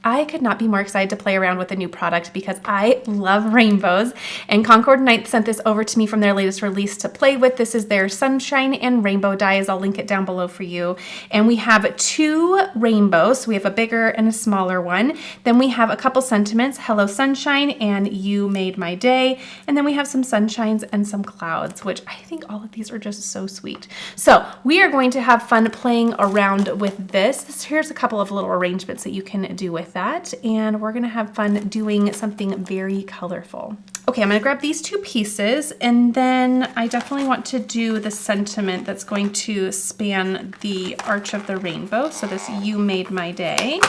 I could not be more excited to play around with a new product because I love rainbows. And Concord Night sent this over to me from their latest release to play with. This is their Sunshine and Rainbow dies. I'll link it down below for you. And we have 2 rainbows. So we have a bigger and a smaller one. Then we have a couple sentiments, hello sunshine and you made my day. And then we have some sunshines and some clouds, which I think all of these are just so sweet. So we are going to have fun playing around with this. Here's a couple of little arrangements that you can do with that. And we're gonna have fun doing something very colorful. Okay, I'm gonna grab these 2 pieces, and then I definitely want to do the sentiment that's going to span the arch of the rainbow. So this you made my day.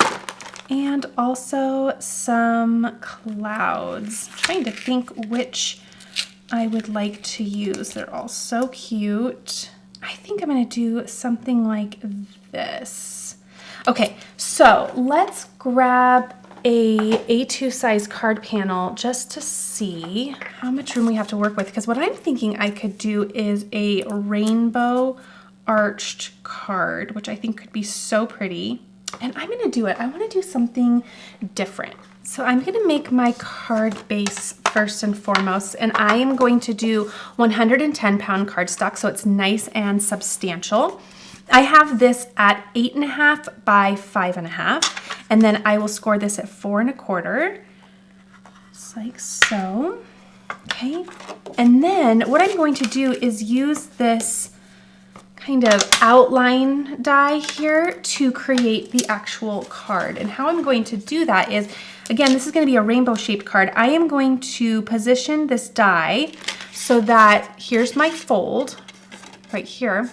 And also some clouds. I'm trying to think which I would like to use. They're all so cute. I think I'm gonna do something like this. Okay, so let's grab a A2 size card panel just to see how much room we have to work with, because what I'm thinking I could do is a rainbow arched card, which I think could be so pretty. And I'm gonna do it. I wanna do something different. So I'm gonna make my card base first and foremost, and I am going to do 110 pound cardstock, so it's nice and substantial. I have this at 8.5 by 5.5, and then I will score this at 4 1/4, just like so. Okay, and then what I'm going to do is use this kind of outline die here to create the actual card. And how I'm going to do that is, again, this is going to be a rainbow shaped card. I am going to position this die so that here's my fold right here.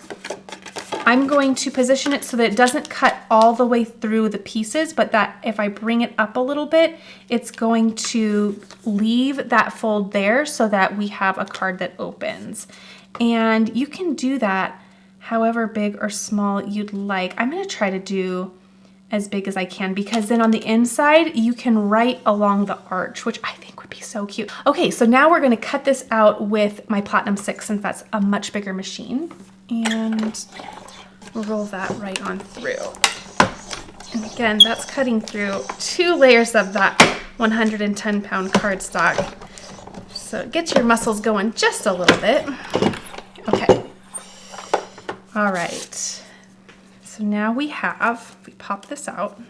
I'm going to position it so that it doesn't cut all the way through the pieces, but that if I bring it up a little bit, it's going to leave that fold there so that we have a card that opens. And you can do that however big or small you'd like. I'm gonna try to do as big as I can, because then on the inside you can write along the arch, which I think would be so cute. Okay, so now we're gonna cut this out with my Platinum 6, since that's a much bigger machine, and roll that right on through. And again, that's cutting through 2 layers of that 110 pound cardstock. So get your muscles going just a little bit. Okay. All right, so now we have, if we pop this out,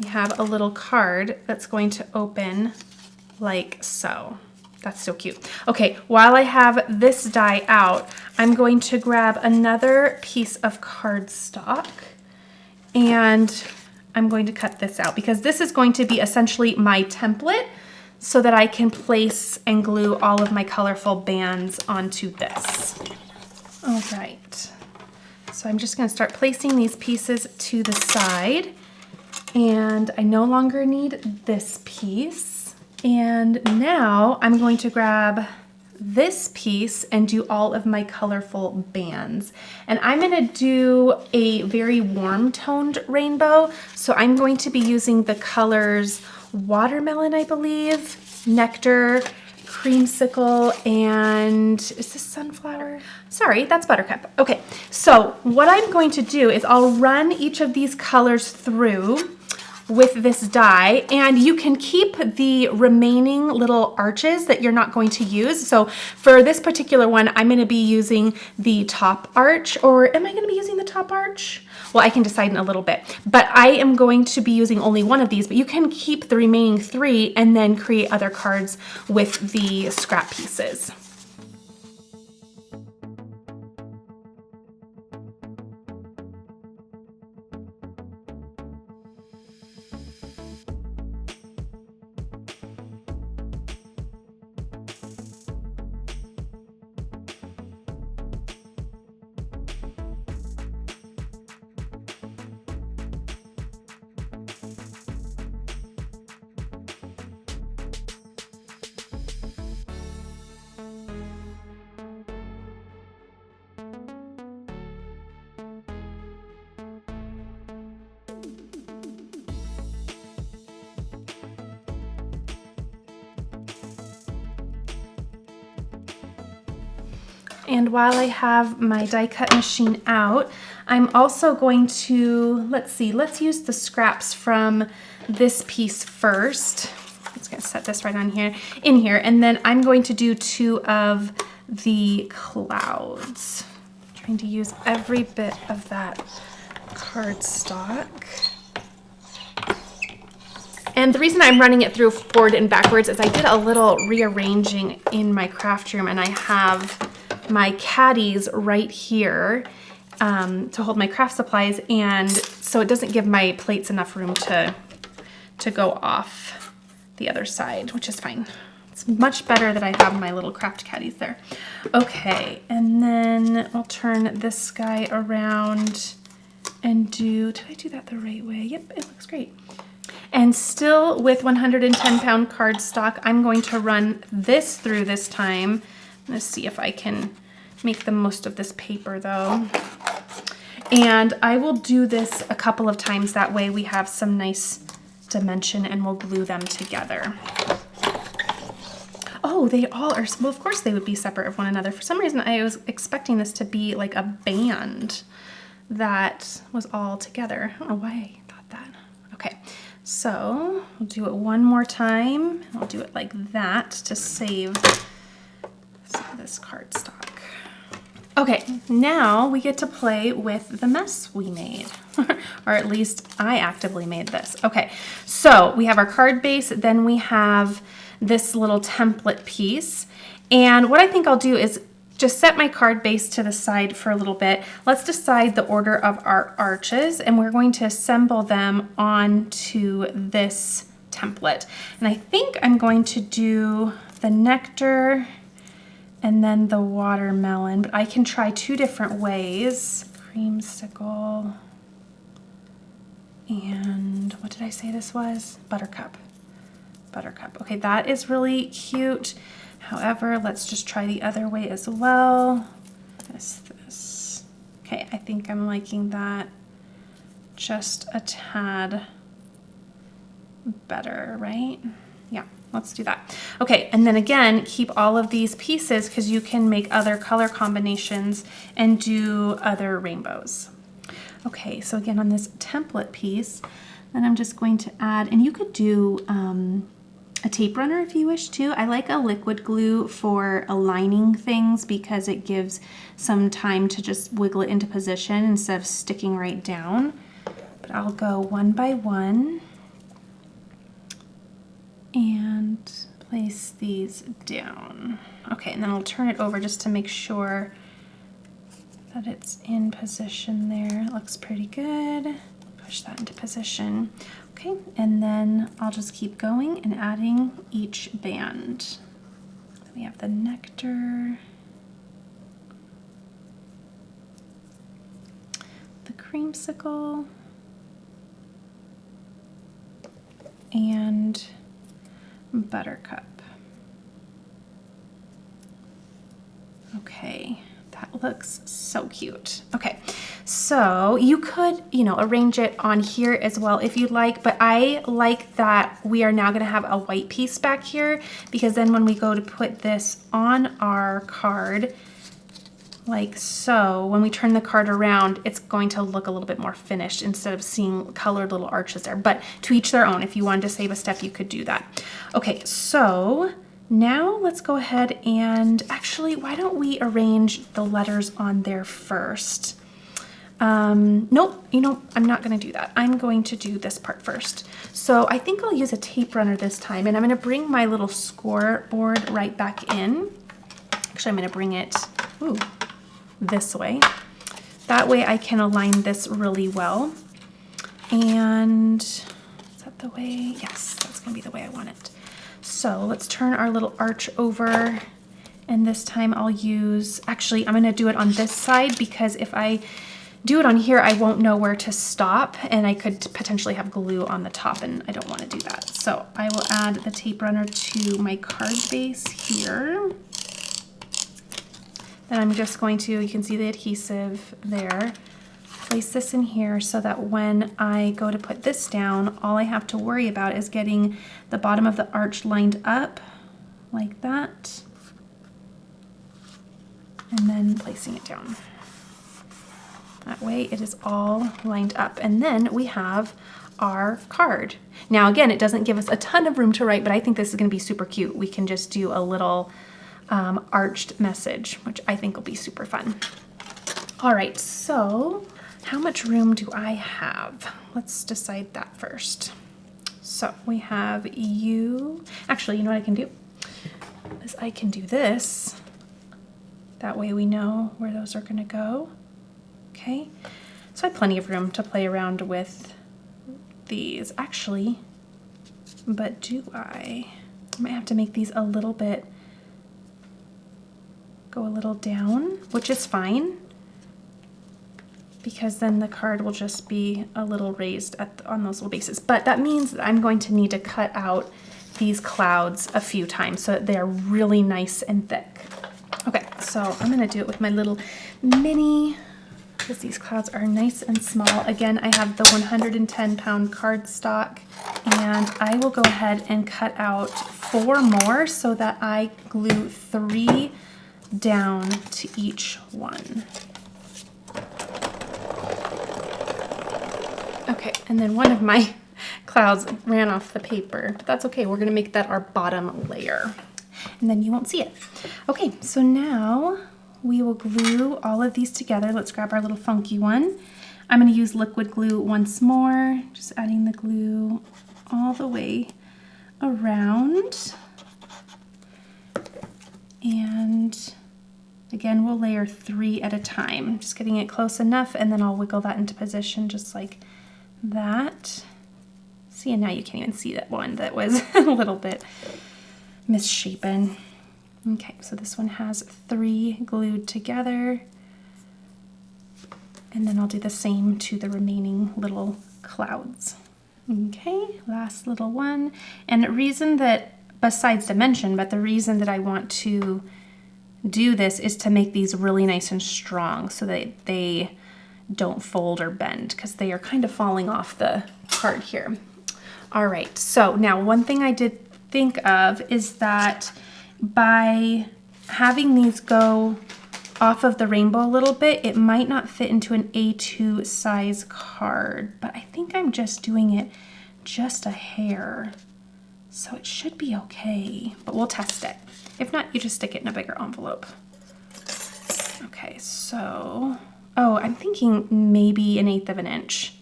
we have a little card that's going to open like so. That's so cute. Okay, while I have this die out, I'm going to grab another piece of cardstock, and I'm going to cut this out because this is going to be essentially my template so that I can place and glue all of my colorful bands onto this. All right, so I'm just gonna start placing these pieces to the side, and I no longer need this piece. And now I'm going to grab this piece and do all of my colorful bands. And I'm gonna do a very warm toned rainbow. So I'm going to be using the colors Watermelon, I believe, Nectar, Creamsicle, and is this Sunflower? Sorry, that's Buttercup. Okay, so what I'm going to do is I'll run each of these colors through with this die, and you can keep the remaining little arches that you're not going to use. So for this particular one, I'm going to be using the top arch, or am I going to be using the top arch? Well, I can decide in a little bit, but I am going to be using only one of these, but you can keep the remaining 3 and then create other cards with the scrap pieces. And while I have my die cut machine out, I'm also going to, let's use the scraps from this piece first. I'm just gonna set this right on here, in here, and then I'm going to do 2 of the clouds. I'm trying to use every bit of that cardstock. And the reason I'm running it through forward and backwards is I did a little rearranging in my craft room, and I have my caddies right here to hold my craft supplies, and so it doesn't give my plates enough room to go off the other side, which is fine. It's much better that I have my little craft caddies there. Okay, and then I'll turn this guy around and did I do that the right way? Yep, it looks great. And still with 110-pound cardstock, I'm going to run this through this time. Let's see if I can make the most of this paper though. And I will do this a couple of times, that way we have some nice dimension, and we'll glue them together. Oh, they all are, well, of course they would be separate of one another. For some reason, I was expecting this to be like a band that was all together. I don't know why I thought that. Okay, so we'll do it one more time. I'll do it like that to save some of this cardstock. Okay, now we get to play with the mess we made, or at least I actively made this. Okay, so we have our card base, then we have this little template piece. And what I think I'll do is just set my card base to the side for a little bit. Let's decide the order of our arches, and we're going to assemble them onto this template. And I think I'm going to do the nectar and then the watermelon, but I can try 2 different ways. Creamsicle, and what did I say this was? Buttercup. Buttercup. Okay, that is really cute. However, let's just try the other way as well. This. Okay, I think I'm liking that just a tad better, right? Yeah, let's do that. Okay, and then again, keep all of these pieces because you can make other color combinations and do other rainbows. Okay, so again on this template piece, then I'm just going to add, and you could do a tape runner if you wish to. I like a liquid glue for aligning things because it gives some time to just wiggle it into position instead of sticking right down. But I'll go one by one and place these down. Okay, and then I'll turn it over just to make sure that it's in position there. It looks pretty good. Push that into position. Okay, and then I'll just keep going and adding each band. So we have the nectar, the creamsicle, and buttercup. Okay, that looks so cute. Okay, so you could, arrange it on here as well if you'd like, but I like that we are now gonna have a white piece back here, because then when we go to put this on our card, like so, when we turn the card around, it's going to look a little bit more finished instead of seeing colored little arches there. But to each their own. If you wanted to save a step, you could do that. Okay, so now let's go ahead and actually, why don't we arrange the letters on there first? Nope, I'm not gonna do that. I'm going to do this part first. So I think I'll use a tape runner this time, and I'm gonna bring my little scoreboard right back in. Actually, I'm gonna bring it, this way. That way I can align this really well. And is that the way? Yes, that's gonna be the way I want it. So let's turn our little arch over, and this time I'll use, actually I'm gonna do it on this side, because if I do it on here, I won't know where to stop, and I could potentially have glue on the top, and I don't want to do that. So I will add the tape runner to my card base here. Then I'm just going to, you can see the adhesive there, place this in here so that when I go to put this down, all I have to worry about is getting the bottom of the arch lined up like that. and then placing it down. That way it is all lined up. And then we have our card. Now again, it doesn't give us a ton of room to write, but I think this is gonna be super cute. We can just do a little arched message, which I think will be super fun. All right, so how much room do I have? Let's decide that first. So we have you. Actually, you know what I can do? Is I can do this. That way we know where those are gonna go. Okay, so I have plenty of room to play around with these actually, but do I might have to make these a little bit, go a little down, which is fine, because then the card will just be a little raised on those little bases. But that means that I'm going to need to cut out these clouds a few times so that they're really nice and thick. Okay, so I'm gonna do it with my little mini, because these clouds are nice and small. Again, I have the 110-pound cardstock, and I will go ahead and cut out 4 more so that I glue 3 down to each one. Okay, and then one of my clouds ran off the paper, but that's okay. We're gonna make that our bottom layer, and then you won't see it. Okay, so now we will glue all of these together. Let's grab our little funky one. I'm gonna use liquid glue once more, just adding the glue all the way around. And again, we'll layer 3 at a time, just getting it close enough, and then I'll wiggle that into position just like that. See, and now you can't even see that one that was a little bit misshapen. Okay, so this one has 3 glued together, and then I'll do the same to the remaining little clouds. Okay, last little one. And the reason that, besides dimension, but the reason that I want to do this is to make these really nice and strong so that they don't fold or bend, because they are kind of falling off the card here. All right, so now one thing I did think of is that by having these go off of the rainbow a little bit, it might not fit into an A2 size card, but I think I'm just doing it just a hair, so it should be okay, but we'll test it. If not, you just stick it in a bigger envelope. Okay, so, oh, I'm thinking maybe 1/8 of an inch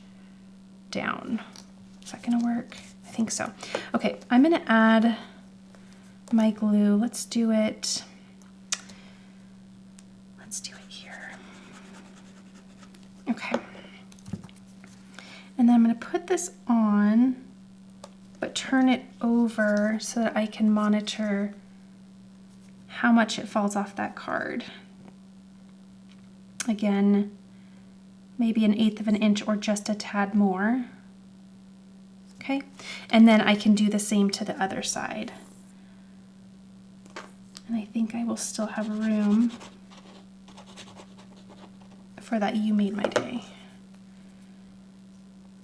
down. Is that gonna work? I think so. Okay, I'm gonna add my glue. Let's do it here. Okay. And then I'm gonna put this on, but turn it over so that I can monitor how much it falls off that card. Again, maybe 1/8 of an inch or just a tad more. Okay, and then I can do the same to the other side. And I think I will still have room for that You Made My Day.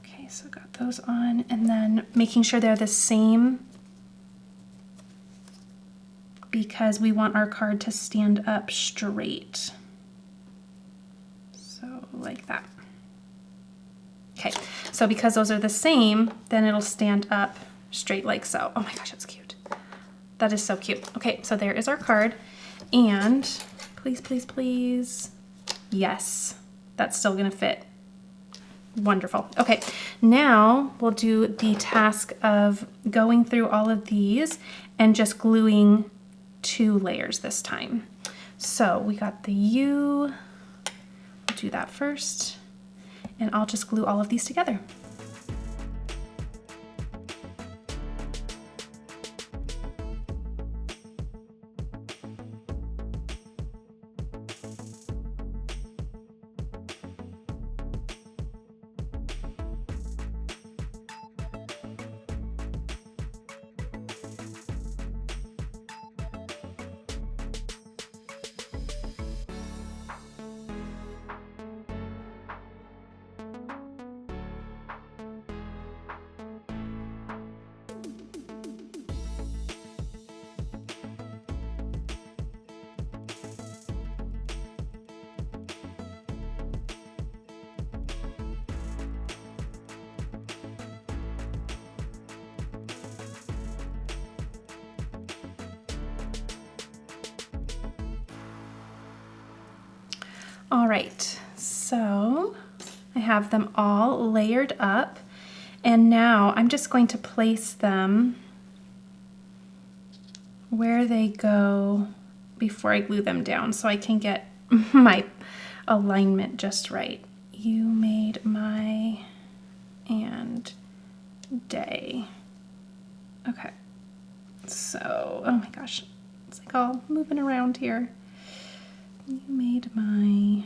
Okay, so got those on, and then making sure they're the same, because we want our card to stand up straight. So like that. Okay, so because those are the same, then it'll stand up straight like so. Oh my gosh, that's cute. That is so cute. Okay, so there is our card, and please, please, please. Yes, that's still gonna fit. Wonderful. Okay, now we'll do the task of going through all of these and just gluing 2 layers this time. So we got the U, we'll do that first, and I'll just glue all of these together. All right, so I have them all layered up, and now I'm just going to place them where they go before I glue them down so I can get my alignment just right. You made my and day. Okay, so, oh my gosh, it's like all moving around here. You made my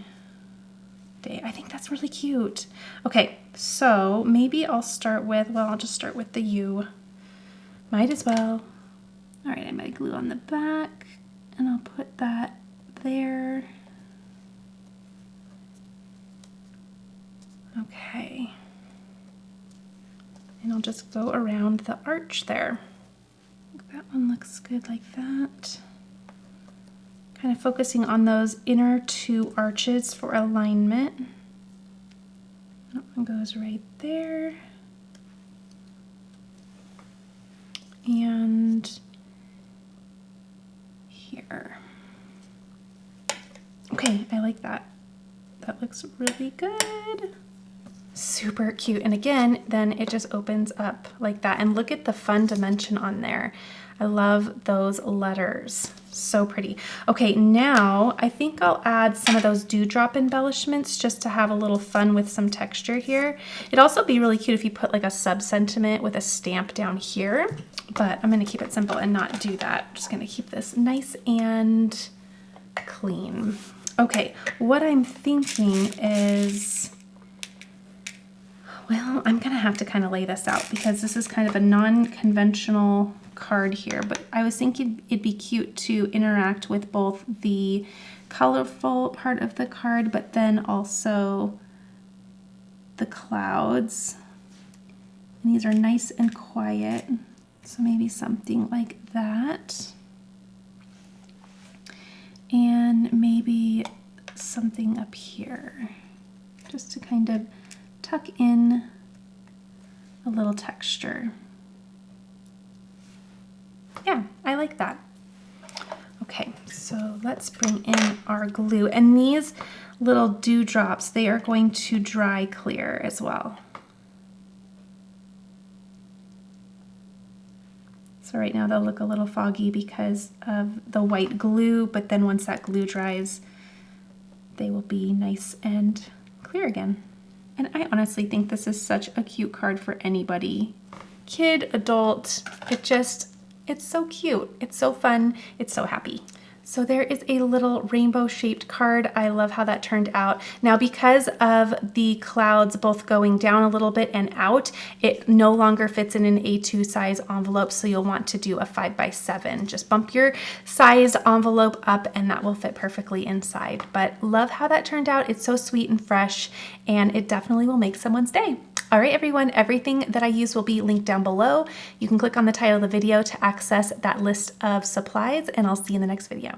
day. I think that's really cute. Okay, so maybe I'll start with, well, I'll just start with the U. Might as well. All right, I might glue on the back, and I'll put that there. Okay. And I'll just go around the arch there. That one looks good like that. Kind of focusing on those inner two arches for alignment. That one goes right there. And here. Okay, I like that. That looks really good. Super cute. And again, then it just opens up like that. And look at the fun dimension on there. I love those letters. So pretty. Okay, now I think I'll add some of those dewdrop embellishments just to have a little fun with some texture here. It'd also be really cute if you put like a sub-sentiment with a stamp down here, but I'm gonna keep it simple and not do that. Just gonna keep this nice and clean. Okay, what I'm thinking is, well, I'm gonna have to kind of lay this out because this is kind of a non-conventional card here, but I was thinking it'd be cute to interact with both the colorful part of the card, but then also the clouds. And these are nice and quiet, so maybe something like that. And maybe something up here, just to kind of tuck in a little texture. Yeah, I like that. Okay, so let's bring in our glue. And these little dewdrops, they are going to dry clear as well. So right now they'll look a little foggy because of the white glue, but then once that glue dries, they will be nice and clear again. And I honestly think this is such a cute card for anybody. Kid, adult, it's so cute. It's so fun. It's so happy. So there is a little rainbow shaped card. I love how that turned out. Now, because of the clouds both going down a little bit and out, it no longer fits in an A2 size envelope, so you'll want to do a 5x7. Just bump your size envelope up and that will fit perfectly inside. But love how that turned out. It's so sweet and fresh, and it definitely will make someone's day. All right, everyone, everything that I use will be linked down below. You can click on the title of the video to access that list of supplies, and I'll see you in the next video.